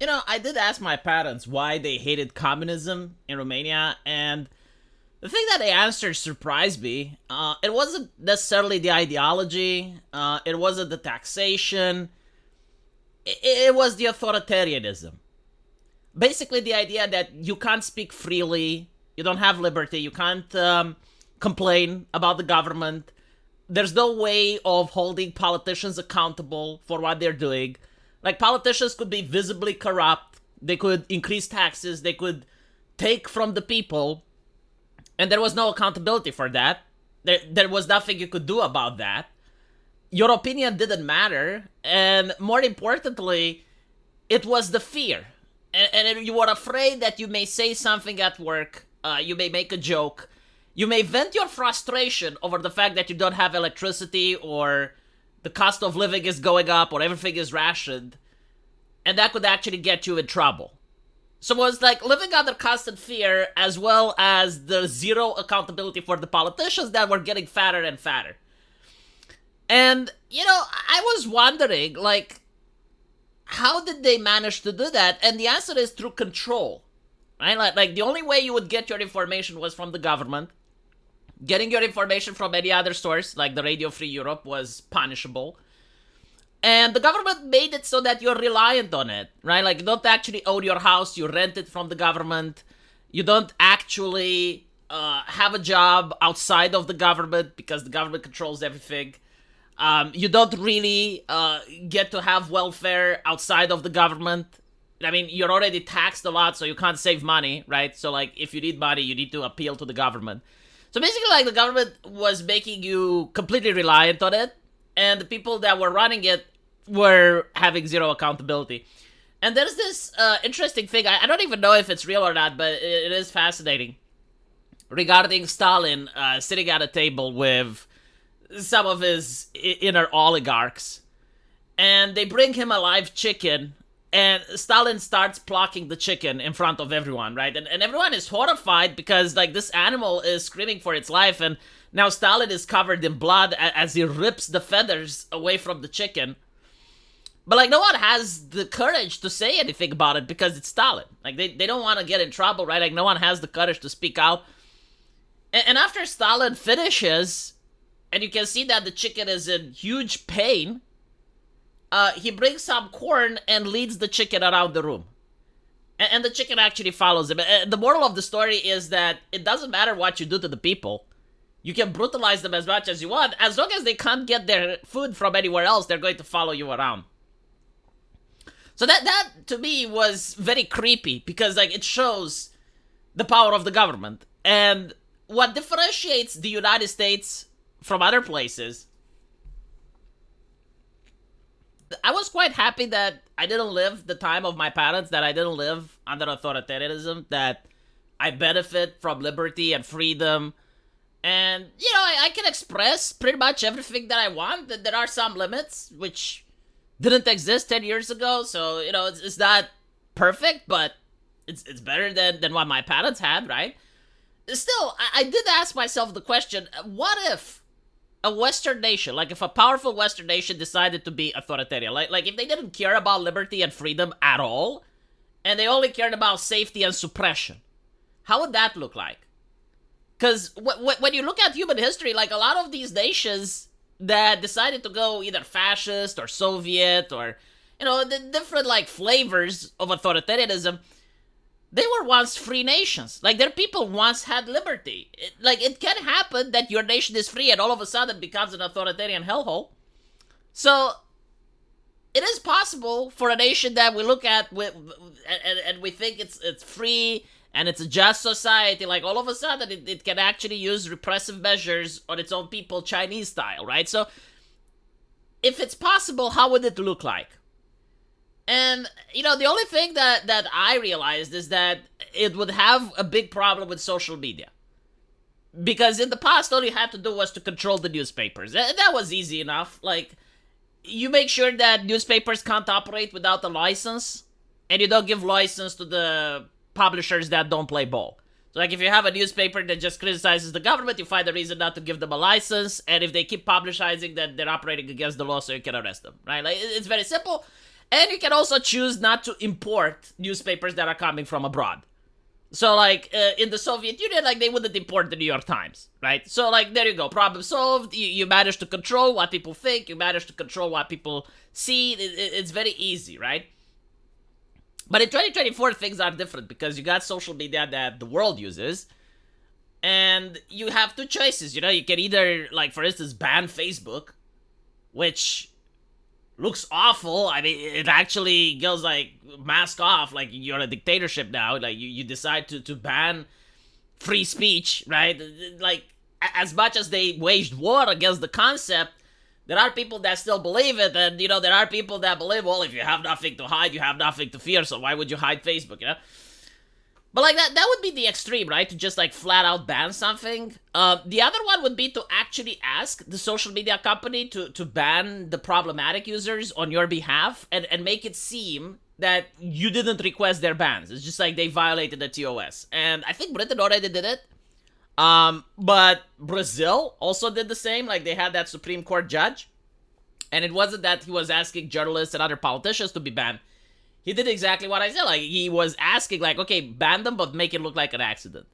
I did ask my parents why they hated communism in Romania, and the thing that they answered surprised me. It wasn't necessarily the ideology, it wasn't the taxation, it was the authoritarianism. Basically, the idea that you can't speak freely, you don't have liberty, you can't complain about the government. There's no way of holding politicians accountable for what they're doing. Like, politicians could be visibly corrupt, they could increase taxes, they could take from the people, and there was no accountability for that. There was nothing you could do about that. Your opinion didn't matter, and more importantly, it was the fear. And you were afraid that you may say something at work, you may make a joke, you may vent your frustration over the fact that you don't have electricity or the cost of living is going up or everything is rationed, and that could actually get you in trouble. So it was like living under constant fear, as well as the zero accountability for the politicians that were getting fatter and fatter. And, I was wondering, like, how did they manage to do that? And the answer is through control, right? Like the only way you would get your information was from the government. Getting your information from any other source, like the Radio Free Europe, was punishable. And the government made it so that you're reliant on it, right? Like, you don't actually own your house, you rent it from the government. You don't actually have a job outside of the government because the government controls everything. You don't really get to have welfare outside of the government. I mean, you're already taxed a lot, so you can't save money, right? So, like, if you need money, you need to appeal to the government. So basically, like, the government was making you completely reliant on it, and the people that were running it were having zero accountability. And there's this interesting thing, I don't even know if it's real or not, but it is fascinating, regarding Stalin sitting at a table with some of his inner oligarchs, and they bring him a live chicken, and Stalin starts plucking the chicken in front of everyone, right? And everyone is horrified because, like, this animal is screaming for its life, and now Stalin is covered in blood as he rips the feathers away from the chicken. But, like, no one has the courage to say anything about it because it's Stalin. Like, they don't want to get in trouble, right? Like, no one has the courage to speak out. And after Stalin finishes, and you can see that the chicken is in huge pain, he brings some corn and leads the chicken around the room. And the chicken actually follows him. And the moral of the story is that it doesn't matter what you do to the people. You can brutalize them as much as you want. As long as they can't get their food from anywhere else, they're going to follow you around. So that to me was very creepy because, like, it shows the power of the government. And what differentiates the United States from other places, I was quite happy that I didn't live the time of my parents, that I didn't live under authoritarianism, that I benefit from liberty and freedom. And, I can express pretty much everything that I want. There are some limits, which didn't exist 10 years ago, so, it's not perfect, but it's better than what my parents had, right? Still, I did ask myself the question, what if a Western nation, like if a powerful Western nation decided to be authoritarian, like if they didn't care about liberty and freedom at all, and they only cared about safety and suppression, how would that look like? Because when you look at human history, like, a lot of these nations that decided to go either fascist or Soviet or, the different, like, flavors of authoritarianism, they were once free nations. Like, their people once had liberty. It can happen that your nation is free and all of a sudden becomes an authoritarian hellhole. So, it is possible for a nation that we look at and we think it's free and it's a just society, like, all of a sudden it can actually use repressive measures on its own people, Chinese style, right? So, if it's possible, how would it look like? And, the only thing that I realized is that it would have a big problem with social media. Because in the past, all you had to do was to control the newspapers. And that was easy enough. Like, you make sure that newspapers can't operate without a license, and you don't give license to the publishers that don't play ball. So, like, if you have a newspaper that just criticizes the government, you find a reason not to give them a license, and if they keep publicizing, then they're operating against the law, so you can arrest them, right? Like, it's very simple. And you can also choose not to import newspapers that are coming from abroad. So, like, in the Soviet Union, like, they wouldn't import the New York Times, right? So, like, there you go. Problem solved. You manage to control what people think. You manage to control what people see. It's very easy, right? But in 2024, things are different because you got social media that the world uses. And you have two choices, you know? You can either, like, for instance, ban Facebook, which looks awful. I mean, it actually goes like mask off, like you're a dictatorship now. Like you decide to ban free speech, right? Like as much as they waged war against the concept, there are people that still believe it, and you know there are people that believe, well, if you have nothing to hide, you have nothing to fear. So why would you hide Facebook? You know. But like that would be the extreme, right? To just like flat out ban something. The other one would be to actually ask the social media company to ban the problematic users on your behalf and make it seem that you didn't request their bans. It's just like they violated the TOS. And I think Britain already did it. But Brazil also did the same. Like they had that Supreme Court judge. And it wasn't that he was asking journalists and other politicians to be banned. He did exactly what I said. Like, he was asking, like, okay, ban them, but make it look like an accident.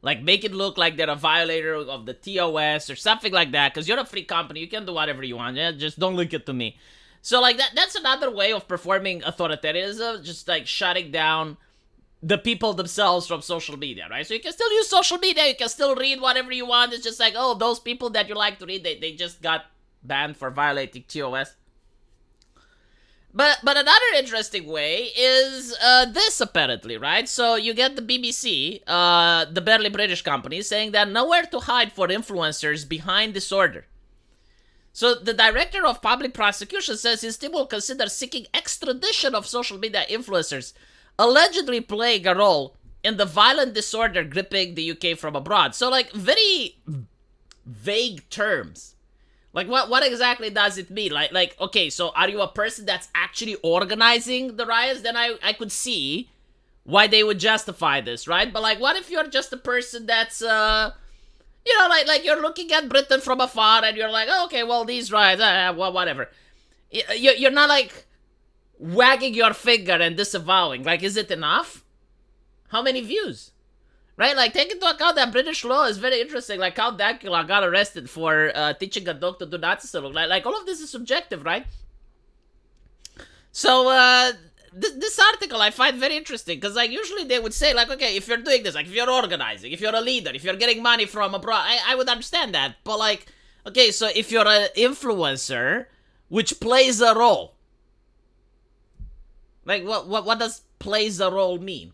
Like, make it look like they're a violator of the TOS or something like that. Because you're a free company. You can do whatever you want. Yeah? Just don't link it to me. So, like, that's another way of performing authoritarianism. Just, like, shutting down the people themselves from social media, right? So you can still use social media. You can still read whatever you want. It's just like, oh, those people that you like to read, they just got banned for violating TOS. But another interesting way is this, apparently, right? So you get the BBC, the barely British company, saying that nowhere to hide for influencers behind this order. So the director of public prosecution says his team will consider seeking extradition of social media influencers allegedly playing a role in the violent disorder gripping the UK from abroad. So, like, very vague terms. Like, what exactly does it mean? Like, okay, so are you a person that's actually organizing the riots? Then I could see why they would justify this, right? But, like, what if you're just a person that's, you know, like you're looking at Britain from afar and you're like, oh, okay, well, these riots, well, whatever. You're not, like, wagging your finger and disavowing. Like, is it enough? How many views? Right, like, take into account that British law is very interesting. Like, Count Dankula got arrested for teaching a dog to do Nazi salute. Like, all of this is subjective, right? So, this article I find very interesting. Because, like, usually they would say, like, okay, if you're doing this, like, if you're organizing, if you're a leader, if you're getting money from abroad, I would understand that. But, like, okay, so if you're an influencer, which plays a role. Like, what does plays a role mean?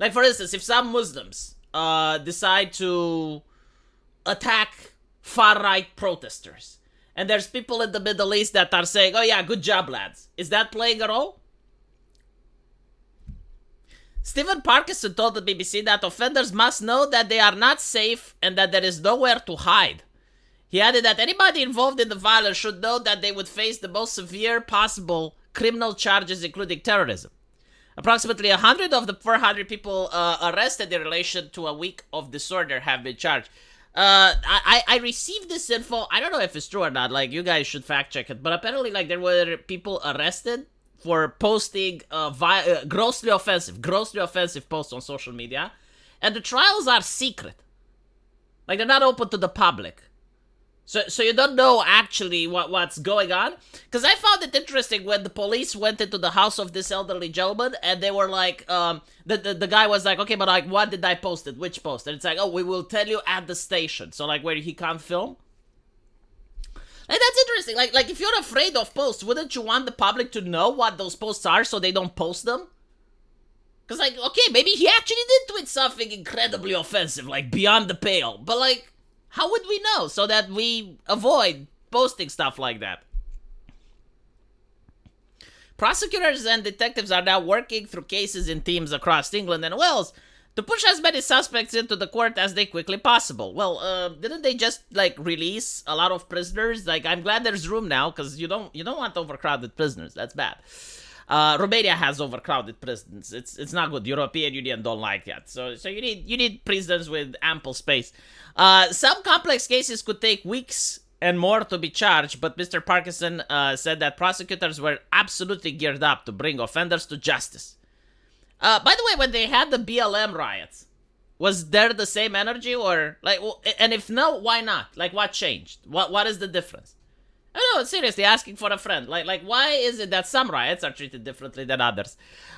Like, for instance, if some Muslims decide to attack far-right protesters, and there's people in the Middle East that are saying, oh yeah, good job, lads. Is that playing a role? Stephen Parkinson told the BBC that offenders must know that they are not safe and that there is nowhere to hide. He added that anybody involved in the violence should know that they would face the most severe possible criminal charges, including terrorism. Approximately 100 of the 400 people arrested in relation to a week of disorder have been charged. I received this info. I don't know if it's true or not. Like, you guys should fact check it. But apparently, like, there were people arrested for posting grossly offensive posts on social media. And the trials are secret. Like, they're not open to the public. So you don't know actually what's going on? Because I found it interesting when the police went into the house of this elderly gentleman and they were like, the guy was like, okay, but like, what did I post it? Which post? And it's like, oh, we will tell you at the station. So like where he can't film? Like, that's interesting. Like if you're afraid of posts, wouldn't you want the public to know what those posts are so they don't post them? Because like, okay, maybe he actually did tweet something incredibly offensive, like beyond the pale. But like, how would we know so that we avoid posting stuff like that? Prosecutors and detectives are now working through cases in teams across England and Wales to push as many suspects into the court as they quickly possible. Well, didn't they just like release a lot of prisoners? Like, I'm glad there's room now because you don't want overcrowded prisoners. That's bad. Romania has overcrowded prisons. It's not good. European Union don't like that. So you need prisons with ample space. Some complex cases could take weeks and more to be charged, but Mr. Parkinson said that prosecutors were absolutely geared up to bring offenders to justice. By the way, when they had the BLM riots, was there the same energy, or like, and if no, why not? Like, what changed? What is the difference? I don't know, seriously, asking for a friend. Like, why is it that some riots are treated differently than others?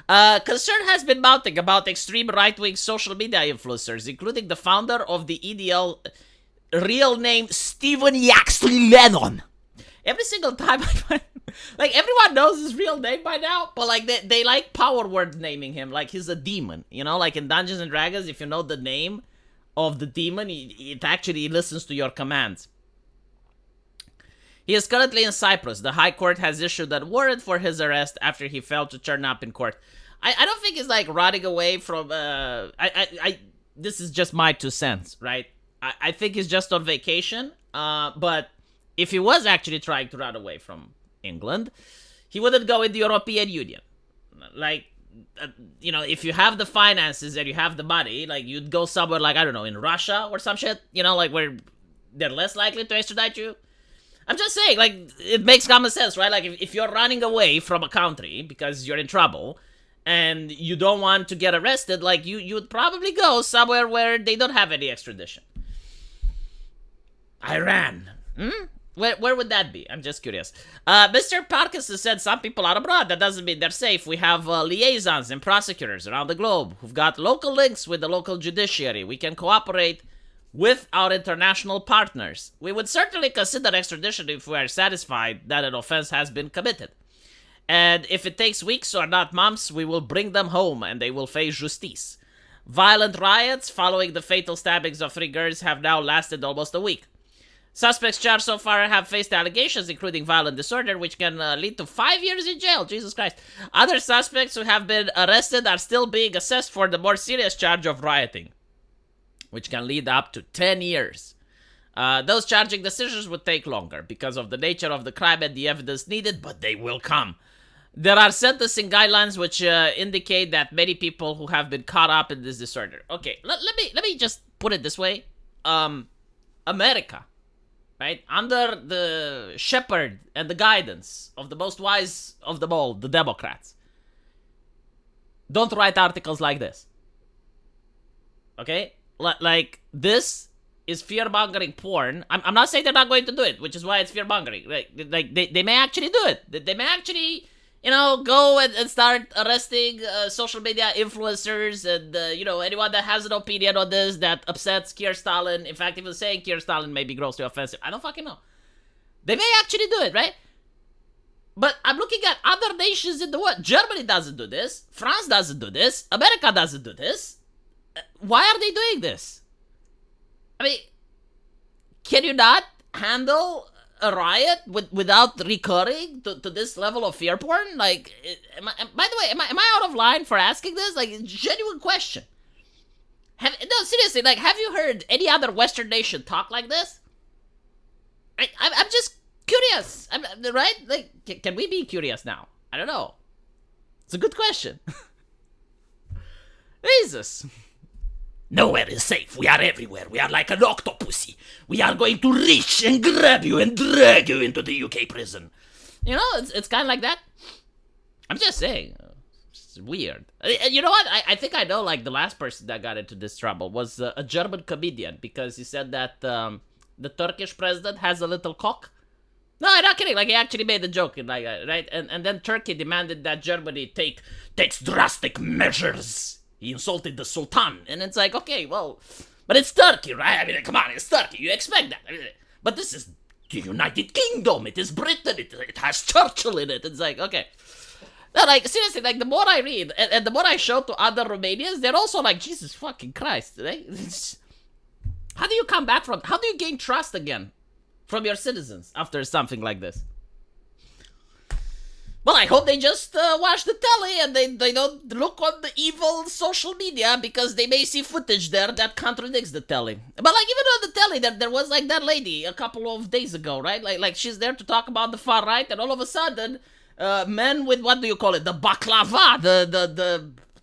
Concern has been mounting about extreme right-wing social media influencers, including the founder of the EDL, real name Stephen Yaxley Lennon. Every single time I find, like, everyone knows his real name by now, but like they like power word naming him like he's a demon, you know, like in Dungeons and Dragons, if you know the name of the demon, it actually listens to your commands. He is currently in Cyprus. The High Court has issued a warrant for his arrest after he failed to turn up in court. I don't think he's like running away from this is just my 2 cents, right? I think he's just on vacation, but if he was actually trying to run away from England, he wouldn't go in the European Union. Like, you know, if you have the finances and you have the money, like, you'd go somewhere like, I don't know, in Russia or some shit, you know, like, where they're less likely to extradite you. I'm just saying, like, it makes common sense, right? Like, if you're running away from a country because you're in trouble and you don't want to get arrested, like, you would probably go somewhere where they don't have any extradition. Iran. Where would that be? I'm just curious. Mr. Parkinson said some people are abroad. That doesn't mean they're safe. We have liaisons and prosecutors around the globe who've got local links with the local judiciary. We can cooperate with our international partners. We would certainly consider extradition if we are satisfied that an offense has been committed. And if it takes weeks or not months, we will bring them home and they will face justice. Violent riots following the fatal stabbings of 3 girls have now lasted almost a week. Suspects charged so far have faced allegations, including violent disorder, which can lead to 5 years in jail. Jesus Christ. Other suspects who have been arrested are still being assessed for the more serious charge of rioting, which can lead up to 10 years. Those charging decisions would take longer because of the nature of the crime and the evidence needed, but they will come. There are sentencing guidelines which indicate that many people who have been caught up in this disorder. Okay, let me just put it this way. America, right, under the shepherd and the guidance of the most wise of them all, the Democrats, don't write articles like this. Okay? Like, this is fear-mongering porn. I'm not saying they're not going to do it, which is why it's fear-mongering. Like they may actually do it. They may actually, you know, go and start arresting social media influencers and, you know, anyone that has an opinion on this that upsets Keir Stalin. In fact, even saying Keir Stalin may be grossly offensive. I don't fucking know. They may actually do it, right? But I'm looking at other nations in the world. Germany doesn't do this. France doesn't do this. America doesn't do this. Why are they doing this? I mean, can you not handle a riot without recurring to this level of fear porn? Like, by the way, am I out of line for asking this? Like, genuine question. No, seriously, like, have you heard any other Western nation talk like this? I'm just curious, right? Like, can we be curious now? I don't know. It's a good question. Jesus. Nowhere is safe. We are everywhere. We are like an octopusy. We are going to reach and grab you and drag you into the UK prison. You know, it's kind of like that. I'm just saying. It's weird. You know what? I think I know, like, the last person that got into this trouble was a German comedian, because he said that the Turkish president has a little cock. No, I'm not kidding. Like, he actually made a joke, like, right? And then Turkey demanded that Germany takes drastic measures. He insulted the Sultan, and it's like, okay, well, but it's Turkey, right? I mean, come on, it's Turkey. You expect that. But this is the United Kingdom. It is Britain. It has Churchill in it. It's like, okay. No, like, seriously, like, the more I read, and the more I show to other Romanians, they're also like, Jesus fucking Christ. Right? How do you come back from, how do you gain trust again from your citizens after something like this? Well, I hope they just watch the telly and they don't look on the evil social media, because they may see footage there that contradicts the telly. But, like, even on the telly, there was, like, that lady a couple of days ago, right? Like she's there to talk about the far right, and all of a sudden, men with, what do you call it, the baklava,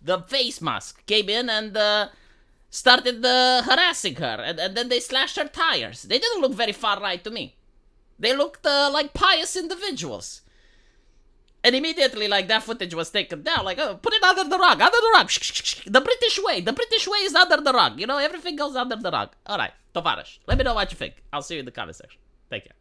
the face mask, came in and started harassing her, and then they slashed her tires. They didn't look very far right to me. They looked like pious individuals. And immediately, like, that footage was taken down. Like, oh, put it under the rug, under the rug. The British way. The British way is under the rug. You know, everything goes under the rug. All right, Tovarish. Let me know what you think. I'll see you in the comment section. Take care.